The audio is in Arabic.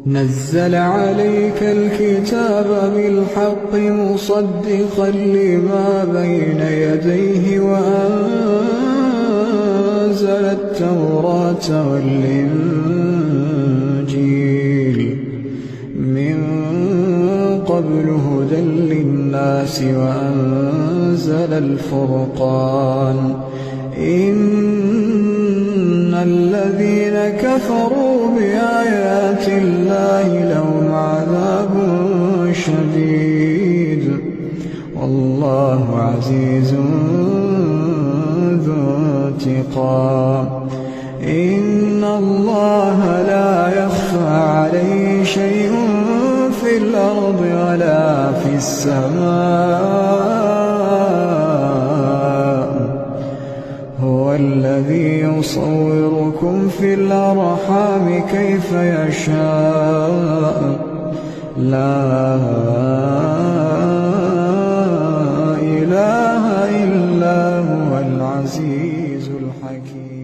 نزل عليك الكتاب بالحق مصدقا لما بين يديه وأنزل التوراة والإنجيل من قبل هدى للناس وأنزل الفرقان إن الذين كفروا بآيات الله لهم عذاب شديد والله عزيز ذو انتقام إن الله لا يخفى عليه شيء في الأرض ولا في السماء هو الذي يصوركم في الأرحام كيف يشاء لا إله إلا هو العزيز الحكيم.